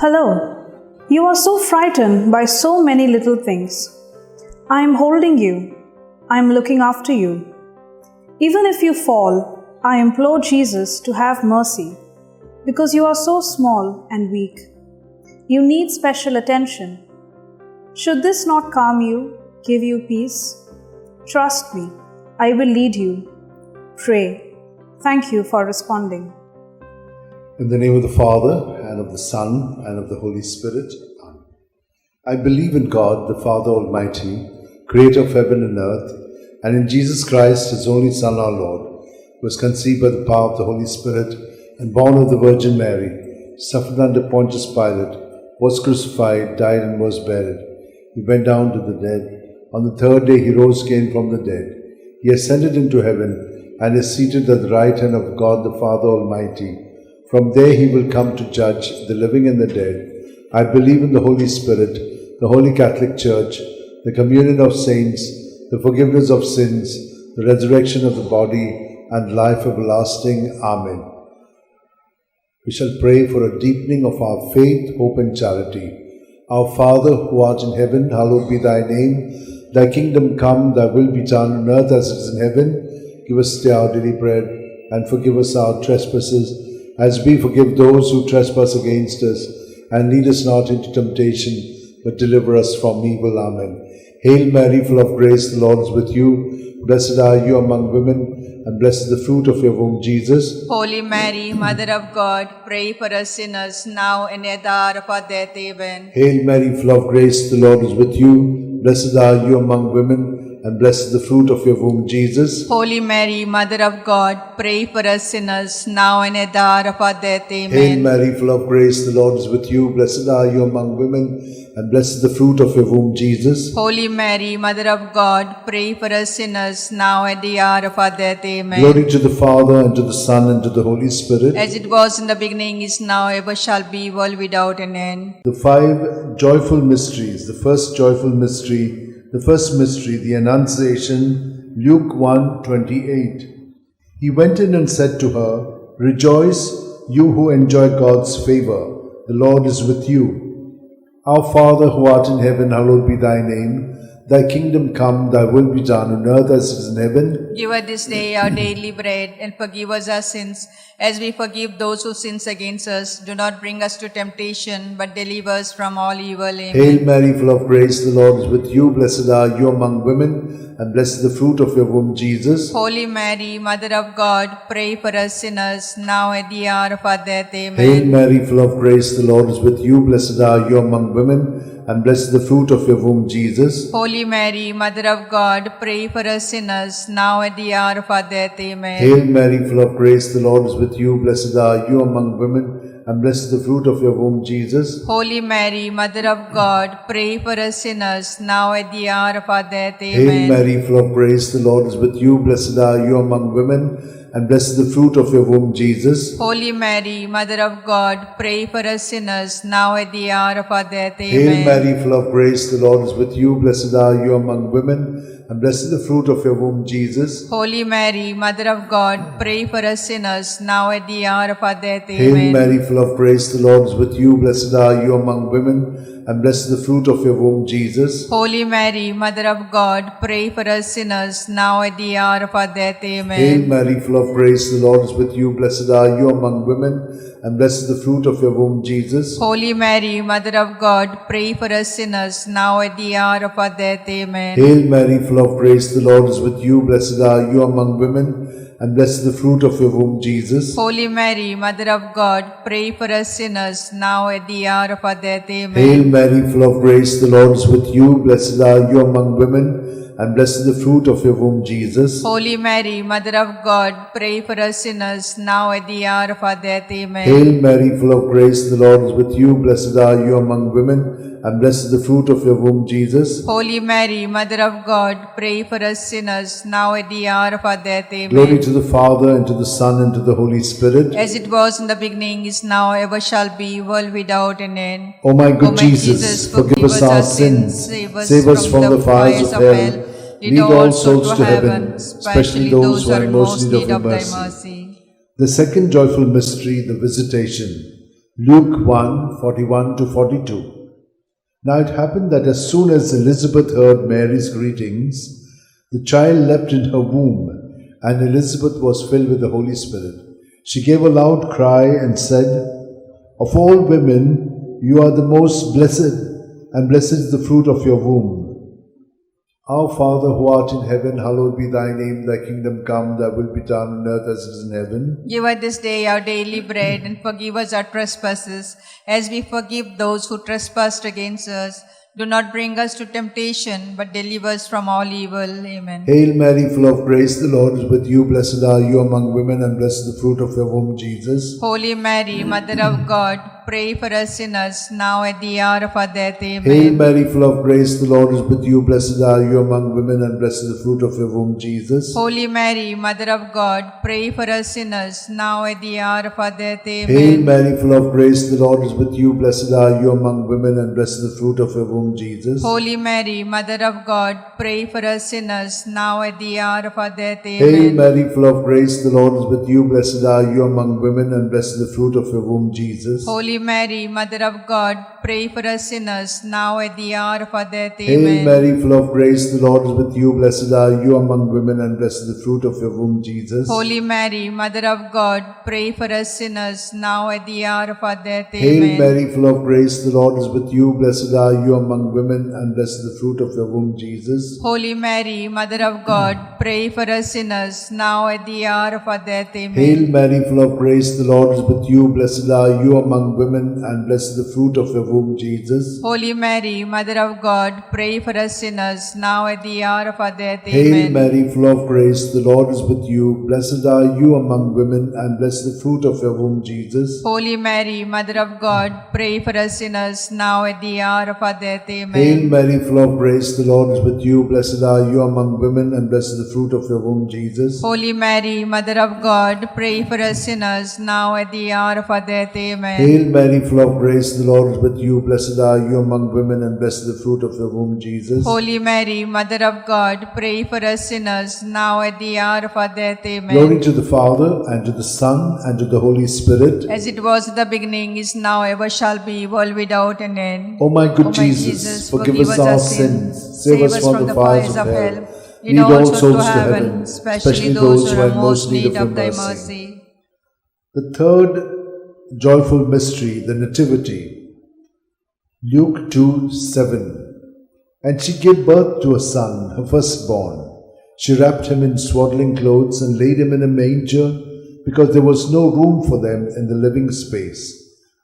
Hello. You are so frightened by so many little things. I am holding you. I am looking after you. Even if you fall, I implore Jesus to have mercy, because you are so small and weak. You need special attention. Should this not calm you, give you peace? Trust me, I will lead you. Pray. Thank you for responding. In the name of the Father, and of the Son, and of the Holy Spirit. Amen. I believe in God, the Father Almighty, creator of heaven and earth, and in Jesus Christ, his only Son, our Lord, who was conceived by the power of the Holy Spirit, and born of the Virgin Mary, suffered under Pontius Pilate, was crucified, died, and was buried. He went down to the dead. On the third day he rose again from the dead. He ascended into heaven, and is seated at the right hand of God the Father Almighty. From there he will come to judge the living and the dead. I believe in the Holy Spirit, the Holy Catholic Church, the communion of saints, the forgiveness of sins, the resurrection of the body, and life everlasting. Amen. We shall pray for a deepening of our faith, hope, and charity. Our Father, who art in heaven, hallowed be thy name. Thy kingdom come, thy will be done on earth as it is in heaven. Give us today our daily bread, and forgive us our trespasses, as we forgive those who trespass against us. And lead us not into temptation, but deliver us from evil. Amen. Hail Mary, full of grace, the Lord is with you. Blessed are you among women, and blessed is the fruit of your womb, Jesus. Holy Mary, Mother of God, pray for us sinners, now and at the hour of our death. Amen. Hail Mary, full of grace, the Lord is with you. Blessed are you among women, and blessed is the fruit of your womb, Jesus. Holy Mary, Mother of God, pray for us sinners, now and at the hour of our death. Amen. Hail Mary, full of grace, the Lord is with you. Blessed are you among women, and blessed is the fruit of your womb, Jesus. Holy Mary, Mother of God, pray for us sinners, now at the hour of our death. Amen. Glory to the Father, and to the Son, and to the Holy Spirit. As it was in the beginning, is now, ever shall be, world without an end. The five joyful mysteries. The first joyful mystery, the Annunciation, Luke 1:28. He went in and said to her, Rejoice, you who enjoy God's favor. The Lord is with you. Our Father, who art in heaven, hallowed be thy name. Thy kingdom come, thy will be done on earth as it is in heaven. Give us this day our daily bread, and forgive us our sins, as we forgive those who sin against us. Do not bring us to temptation, but deliver us from all evil. Amen. Hail Mary, full of grace, the Lord is with you. Blessed are you among women, and blessed is the fruit of your womb, Jesus. Holy Mary, Mother of God, pray for us sinners, now at the hour of our death. Amen. Hail Mary, full of grace, the Lord is with you. Blessed are you among women, and blessed is the fruit of your womb, Jesus. Holy Mary, Mother of God, pray for us sinners, now at the hour of our death. Amen. Hail Mary, full of grace, the Lord is with you. Blessed are you among women, and blessed is the fruit of your womb, Jesus. Holy Mary, Mother of God, pray for us sinners, now at the hour of our death. Amen. Hail Mary, full of grace, the Lord is with you. Blessed are you among women, and blessed is the fruit of your womb, Jesus. Holy Mary, Mother of God, pray for us sinners, now at the hour of our death. Amen. Hail Mary, full of grace, the Lord is with you. Blessed are you among women, and blessed is the fruit of your womb, Jesus. Holy Mary, Mother of God, pray for us sinners, now at the hour of our death. Amen. Hail Mary, full of grace, the Lord is with you. Blessed are you among women, and blessed is the fruit of your womb, Jesus. Holy Mary, Mother of God, pray for us sinners, now at the hour of our death. Amen. Hail Mary, full of grace, the Lord is with you. Blessed are you among women, and blessed is the fruit of your womb, Jesus. Holy Mary, Mother of God, pray for us sinners, now at the hour of our death. Amen. Hail Mary, full of grace, the Lord is with you. Blessed are you among women, and blessed is the fruit of your womb, Jesus. Holy Mary, Mother of God, pray for us sinners, now at the hour of our death. Amen. Hail Mary, full of grace, the Lord is with you. Blessed are you among women, and blessed is the fruit of your womb, Jesus. Holy Mary, Mother of God, pray for us sinners, now at the hour of our death. Amen. Hail Mary, full of grace, the Lord is with you. Blessed are you among women, and blessed is the fruit of your womb, Jesus. Holy Mary, Mother of God, pray for us sinners, now at the hour of our death. Amen. Glory to the Father, and to the Son, and to the Holy Spirit. As it was in the beginning, is now, ever shall be, world without an end. O my good Jesus, forgive us our sins, save us from the fires of hell, lead all souls to heaven, especially those who are in most need of thy mercy. The second joyful mystery, the Visitation. Luke 1, 41 to 42. Now it happened that as soon as Elizabeth heard Mary's greetings, the child leapt in her womb, and Elizabeth was filled with the Holy Spirit. She gave a loud cry and said, "Of all women, you are the most blessed, and blessed is the fruit of your womb. Our Father who art in heaven, hallowed be thy name. Thy kingdom come, thy will be done on earth as it is in heaven. Give us this day our daily bread, and forgive us our trespasses, as we forgive those who trespass against us. Do not bring us to temptation, but deliver us from all evil. Amen. Hail Mary, full of grace, the Lord is with you. Blessed are you among women, and blessed is the fruit of your womb, Jesus. Holy Mary, Mother of God, pray for us sinners, now at the hour of our death. Amen. Hail Mary, full of grace, the Lord is with you. Blessed are you among women, and blessed is the fruit of your womb, Jesus. Holy Mary, Mother of God, pray for us sinners, now at the hour of our death. Amen. Hail Mary, full of grace, the Lord is with you. Blessed are you among women, and blessed is the fruit of your womb, Jesus. Holy Mary, Mother of God, pray for us sinners, now at the hour of our death. Amen. Hail Mary, full of grace, the Lord is with you. Blessed are you among women, and blessed is the fruit of your womb, Jesus. Holy Mary, Mother of God, pray for us sinners, now at the hour of our death. Hail Amen. Mary, full of grace, the Lord is with you. Blessed are you among women, and blessed is the fruit of your womb, Jesus. Holy Mary, Mother of God, pray for us sinners, now at the hour of our death. Hail Amen. Mary, full of grace, the Lord is with you. Blessed are you among women, and blessed is the fruit of your womb, Jesus. Holy Mary, Mother of God, pray for us sinners, now at the hour of our death. Amen. Hail Mary, full of grace, the Lord is with you. Blessed are you among women, and blessed is the fruit of your womb, Jesus. Holy Mary, Mother of God, pray for us sinners, now at the hour of our death. Hail Amen. Mary, full of grace, the Lord is with you. Blessed are you among women, and blessed is the fruit of your womb, Jesus. Holy Mary, Mother of God, pray for us sinners, now at the hour of our death. Amen. Hail Mary, full of grace, the Lord is with you. Blessed are you among women, and blessed is the fruit of your womb, Jesus. Holy Mary, Mother of God, pray for us sinners, now at the hour of our death. Amen. Hail Mary, full of grace, the Lord is with you. Blessed are you among women, and blessed is the fruit of your womb, Jesus. Holy Mary, Mother of God, pray for us sinners, now at the hour of our death. Amen. Glory to the Father, and to the Son, and to the Holy Spirit. As it was in the beginning, is now, ever shall be, world without an end. O my good O my Jesus, forgive us our sins, save us from the fires of hell. Lead all souls to heaven, especially those who are in most need of thy mercy. The third joyful mystery, the Nativity. Luke 2:7. And she gave birth to a son, her firstborn. She wrapped him in swaddling clothes and laid him in a manger, because there was no room for them in the living space.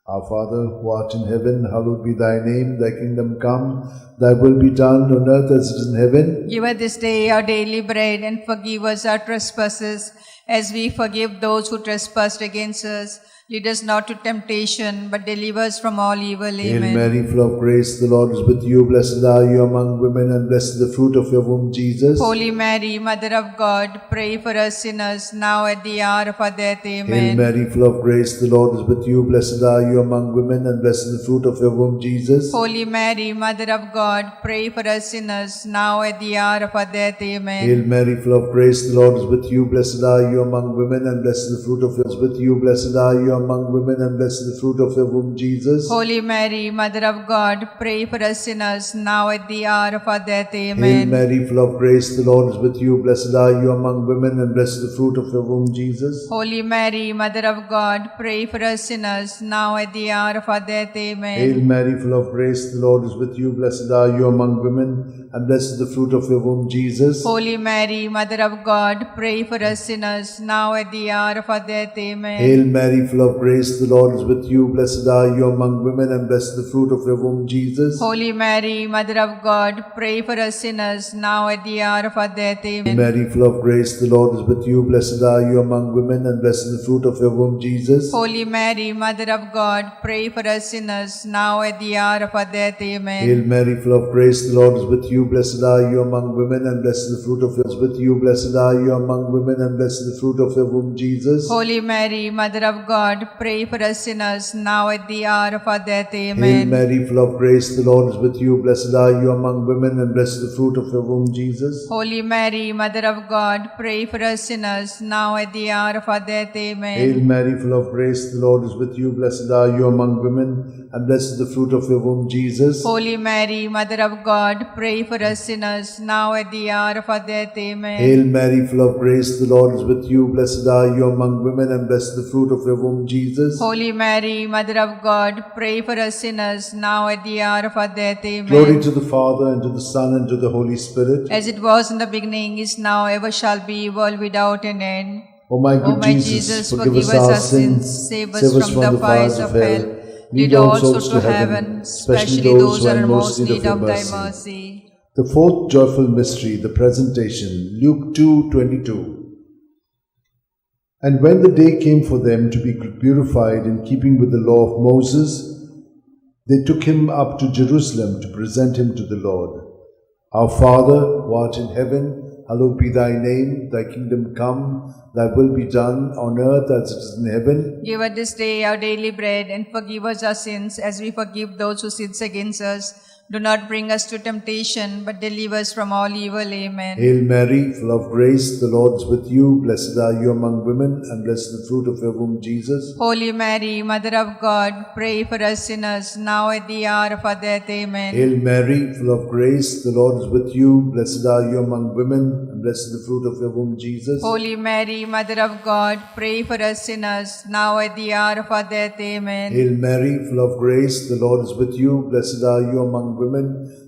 Our Father, who art in heaven, hallowed be thy name. Thy kingdom come, thy will be done on earth as it is in heaven. Give us this day our daily bread, and forgive us our trespasses, as we forgive those who trespass against us. Lead us not to temptation, but deliver us from all evil. Hail Amen. Mary, full of grace, the Lord is with you. Blessed are you among women, and blessed is the fruit of your womb, Jesus. Holy Mary, Mother of God, pray for us sinners, now at the hour of our death. Hail Amen. Mary, full of grace, the Lord is with you. Blessed are you among women, and blessed is the fruit of your womb, Jesus. Holy Mary, Mother of God, pray for us sinners, now at the hour of our death. Amen. Hail Mary, full of grace, the Lord is with you. Blessed are you among women, and blessed is the fruit of your womb, with you. Blessed are you among women, and blessed is the fruit of your womb, Jesus. Holy Mary, Mother of God, pray for us sinners, now at the hour of our death. Hail Amen. Mary, full of grace, the Lord is with you. Blessed are you among women, and blessed is the fruit of your womb, Jesus. Holy Mary, Mother of God, pray for us sinners, now at the hour of our death. Amen. Hail Mary, full of grace, the Lord is with you. Blessed are you among women, and blessed is the fruit of your womb, Jesus. Holy Mary, Mother of God, pray for us sinners, now at the hour of our death. Amen. Hail Mary, full of grace, the Lord is with you. Blessed are you among women, and blessed is the fruit of your womb, Jesus. Holy Mary, Mother of God, pray for us sinners, now at the hour of our death. Hail Amen. Mary, full of grace, the Lord is with you. Blessed are you among women, and blessed is the fruit of your womb, Jesus. Holy Mary, Mother of God, pray for us sinners, now at the hour of our death. Amen. Hail Mary, full of grace, the Lord is with you. you, blessed are you among women, and blessed is the fruit of your womb. With you, blessed are you among women, and blessed is the fruit of your womb, Jesus. Holy Mary, Mother of God, pray for us sinners, now at the hour of our death. Hail Amen. Mary, full of grace, the Lord is with you. Blessed are you among women, and blessed is the fruit of your womb, Jesus. Holy Mary, Mother of God, pray for us sinners, now at the hour of our death. Amen. Hail Mary, full of grace, the Lord is with you. Blessed are you among women, and blessed is the fruit of your womb, Jesus. Holy Mary, Mother of God, pray for us sinners, now at the hour of our death. Amen. Hail Mary, full of grace, the Lord is with you. Blessed are you among women, and blessed is the fruit of your womb, Jesus. Holy Mary, Mother of God, pray for us sinners, now at the hour of our death. Amen. Glory to the Father, and to the Son, and to the Holy Spirit. As it was in the beginning, is now, ever shall be, world without an end. O my good my Jesus, forgive us our sins, save us from the fires of hell. Lead all souls to heaven, especially those who are in most need of thy mercy. The fourth joyful mystery, the presentation, Luke 2:22. And when the day came for them to be purified in keeping with the law of Moses, they took him up to Jerusalem to present him to the Lord. Our Father, who art in heaven, hallowed be thy name. Thy kingdom come, thy will be done on earth as it is in heaven. Give us this day our daily bread, and forgive us our sins as we forgive those who sin against us. Do not bring us to temptation, but deliver us from all evil. Amen. Hail Mary, full of grace, the Lord is with you. Blessed are you among women, and blessed is the fruit of your womb, Jesus. Holy Mary, Mother of God, pray for us sinners, now at the hour of our death. Amen. Hail Mary, full of grace, the Lord is with you. Blessed are you among women, and blessed is the fruit of your womb, Jesus. Holy Mary, Mother of God, pray for us sinners, now at the hour of our death. Amen. Hail Mary, full of grace, the Lord is with you. Blessed are you among women,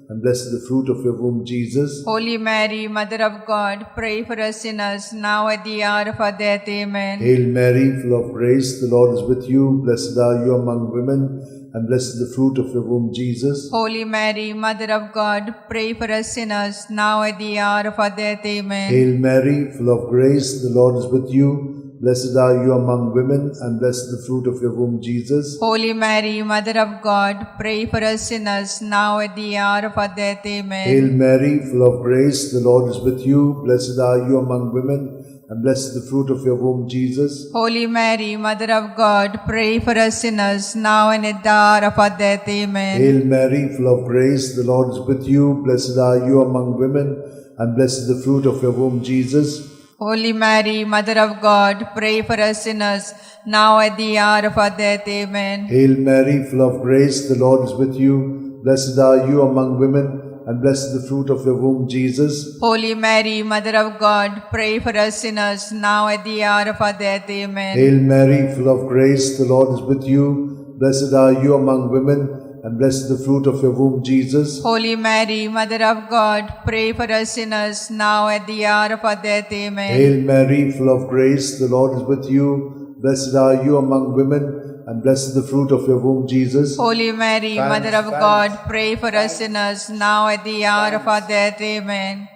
and blessed is the fruit of your womb, Jesus. Holy Mary, Mother of God, pray for us sinners, now at the hour of our death. Amen. Hail Mary, full of grace, the Lord is with you. Blessed are you among women, and blessed is the fruit of your womb, Jesus. Holy Mary, Mother of God, pray for us sinners, now at the hour of our death. Amen. Hail Mary, full of grace, the Lord is with you. Blessed are you among women, and blessed is the fruit of your womb, Jesus. Holy Mary, Mother of God, pray for us sinners, now at the hour of our death. Amen. Hail Mary, full of grace, the Lord is with you. Blessed are you among women, and blessed is the fruit of your womb, Jesus. Holy Mary, Mother of God, pray for us sinners, now and at the hour of our death. Amen. Hail Mary, full of grace, the Lord is with you. Blessed are you among women, and blessed is the fruit of your womb, Jesus. Holy Mary, Mother of God, pray for us sinners, now at the hour of our death. Amen. Hail Mary, full of grace, the Lord is with you. Blessed are you among women, and blessed is the fruit of your womb, Jesus. Holy Mary, Mother of God, pray for us sinners, now at the hour of our death. Amen. Hail Mary, full of grace, the Lord is with you. Blessed are you among women, and blessed is the fruit of your womb, Jesus. Holy Mary, Mother of God, pray for us sinners, now at the hour of our death. Amen. Hail Mary, full of grace, the Lord is with you. Blessed are you among women, and blessed is the fruit of your womb, Jesus. Holy Mary, Mother of God, pray for us sinners, now at the hour of our death. Amen.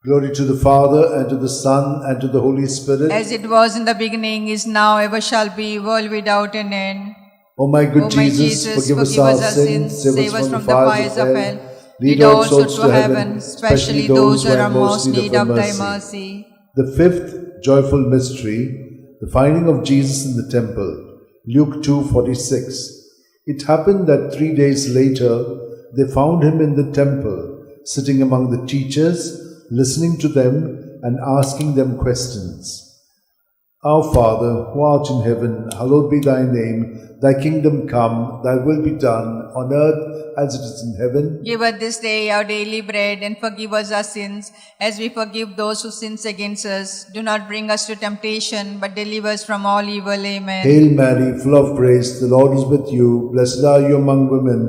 Glory to the Father, and to the Son, and to the Holy Spirit. As it was in the beginning, is now, ever shall be, world without an end. O my good O my Jesus, forgive us our sins, save us from the fires of hell. Lead all souls to heaven, especially those who are in most need of thy mercy. The fifth joyful mystery, the finding of Jesus in the temple, Luke 2:46. It happened that 3 days later, they found him in the temple, sitting among the teachers, listening to them and asking them questions. Our Father, who art in heaven, hallowed be thy name. Thy kingdom come, thy will be done, on earth as it is in heaven. Give us this day our daily bread, and forgive us our sins, as we forgive those who sin against us. Do not bring us to temptation, but deliver us from all evil. Amen. Hail Mary, full of grace, the Lord is with you. Blessed are you among women,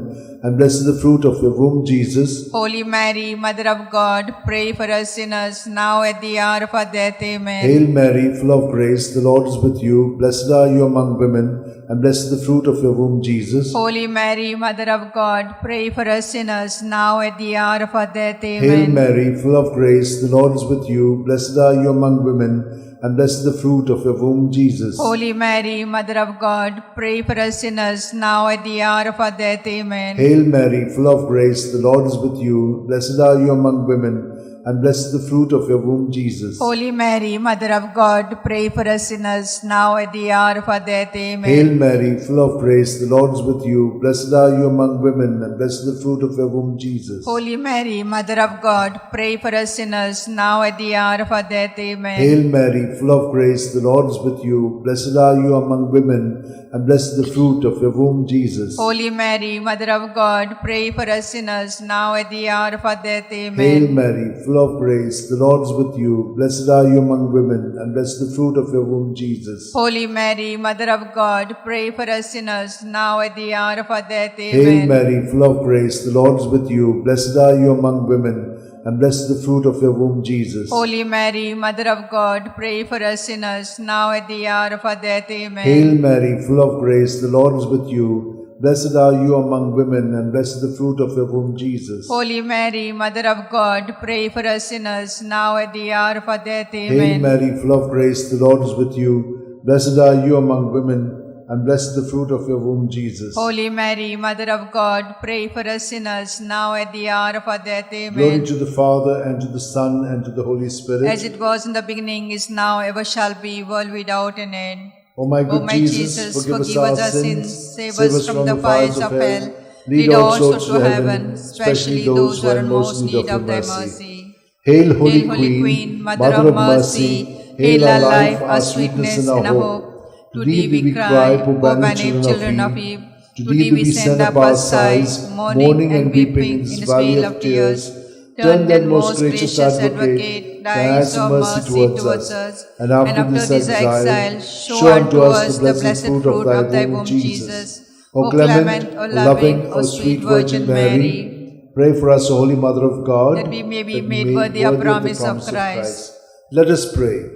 and blessed is the fruit of your womb, Jesus. Holy Mary, Mother of God, pray for us sinners, now at the hour of our death. Amen. Hail Mary, full of grace, the Lord is with you. Blessed are you among women, and blessed is the fruit of your womb, Jesus. Holy Mary, Mother of God, pray for us sinners, now at the hour of our death. Amen. Hail Mary, full of grace, the Lord is with you. Blessed are you among women, and blessed the fruit of your womb, Jesus. Holy Mary, Mother of God, pray for us sinners, now at the hour of our death. Amen. Hail Mary, full of grace, the Lord is with you. Blessed are you among women, and blessed the fruit of your womb, Jesus. Holy Mary, Mother of God, pray for us sinners, now at the hour of our death. Amen. Hail Mary, full of grace, the Lord is with you. Blessed are you among women, and blessed the fruit of your womb, Jesus. Holy Mary, Mother of God, pray for us sinners, now at the hour of our death. Amen. Hail Mary, full of grace, the Lord is with you. Blessed are you among women, and blessed the fruit of your womb, Jesus. Holy Mary, Mother of God, pray for us sinners, now at the hour of our death. Amen. Hail Mary, full of grace, the Lord is with you. Blessed are you among women, and blessed the fruit of your womb, Jesus. Holy Mary, Mother of God, pray for us sinners, now at the hour of our death. Amen. Hail Mary, full of grace, the Lord is with you. Blessed are you among women, and blessed the fruit of your womb, Jesus. Holy Mary, Mother of God, pray for us sinners, now at the hour of our death. Amen. Hail Mary, full of grace, the Lord is with you. Blessed are you among women, and blessed the fruit of your womb, Jesus. Holy Mary, Mother of God, pray for us sinners, now at the hour of our death. Hail Amen. Mary, full of grace, the Lord is with you. Blessed are you among women, and blessed the fruit of your womb, Jesus. Holy Mary, Mother of God, pray for us sinners, now at the hour of our death. Amen. Glory to the Father, and to the Son, and to the Holy Spirit. As it was in the beginning, is now, ever shall be, world without an end. O my good O my Jesus, forgive us our sins, save us from the fires of hell, lead all souls to heaven, especially those who are in most need of thy mercy. Hail, Holy Queen, Mother of mercy, hail our life, our sweetness, and our hope. To thee we cry, poor banished children of Eve. To thee we send up our sighs, mourning and weeping in this vale of tears. Turn then, most gracious Advocate, thy eyes of mercy towards us, and after this exile, show unto us the blessed fruit of thy womb, Jesus. O clement, O loving, O sweet Virgin Mary, pray for us, O Holy Mother of God, that we may be made worthy of promise of Christ. Let us pray.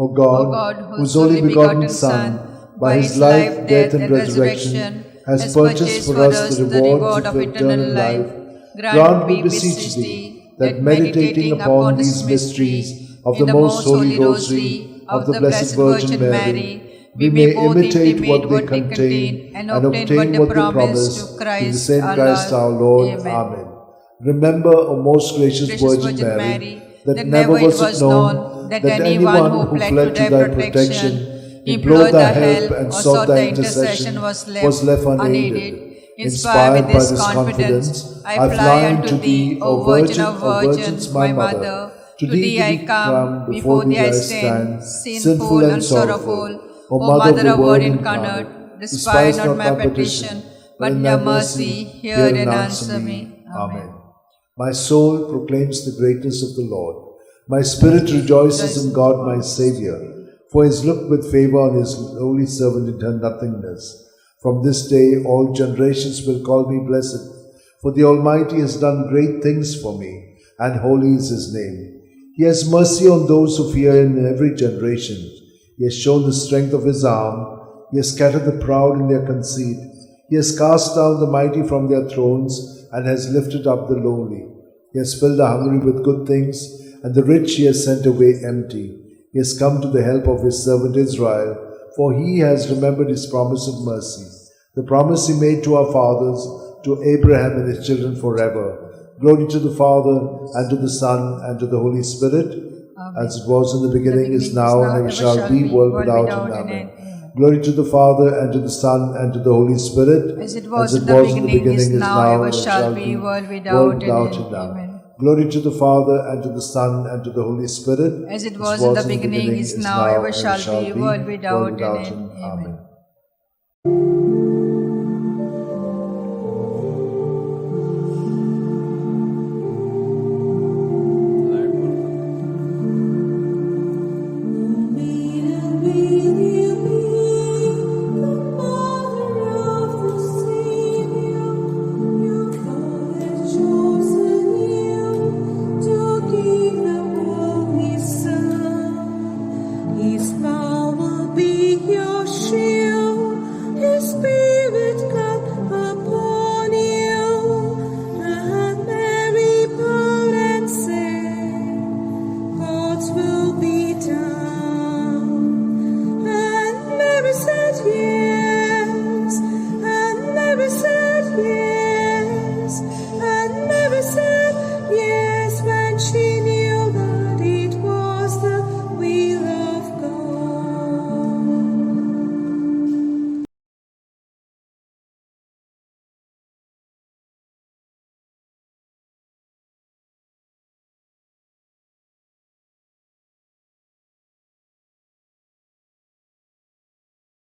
O O God, God, whose only begotten Son, by his life, death, and resurrection, has purchased for us the reward of eternal life, grant, we beseech thee, that meditating upon these mysteries of the most holy Rosary of the Blessed Virgin Mary, we may imitate what they contain and obtain what they promise through the same Christ our Lord. Amen. Remember, O most gracious Virgin Mary, that never was it known that anyone who fled to thy protection, implored thy help, and sought thy intercession was left unaided. Inspired with this confidence, I fly unto thee, O Virgin of Virgins, my Mother. To thee I come, before thee I stand, sinful and sorrowful. O Mother of Word incarnate, despise not my petition, but in thy mercy hear and answer me. Amen. My soul proclaims the greatness of the Lord. My spirit rejoices in God my Xavier, for he has looked with favor on his holy servant in her nothingness. From this day all generations will call me blessed, for the Almighty has done great things for me, and holy is his name. He has mercy on those who fear him in every generation. He has shown the strength of his arm. He has scattered the proud in their conceit. He has cast down the mighty from their thrones, and has lifted up the lowly. He has filled the hungry with good things, and the rich he has sent away empty. He has come to the help of his servant Israel, for he has remembered his promise of mercy, the promise he made to our fathers, to Abraham and his children forever. Glory to the Father, and to the Son, and to the Holy Spirit, as it was in the beginning, is now, and ever shall be, world without end. Amen. Glory to the Father, and to the Son, and to the Holy Spirit, as it was in the beginning, is now, ever shall be, world without end. Amen. Glory to the Father, and to the Son, and to the Holy Spirit, as it was in the beginning, is now, ever shall be, world without end. Amen. He's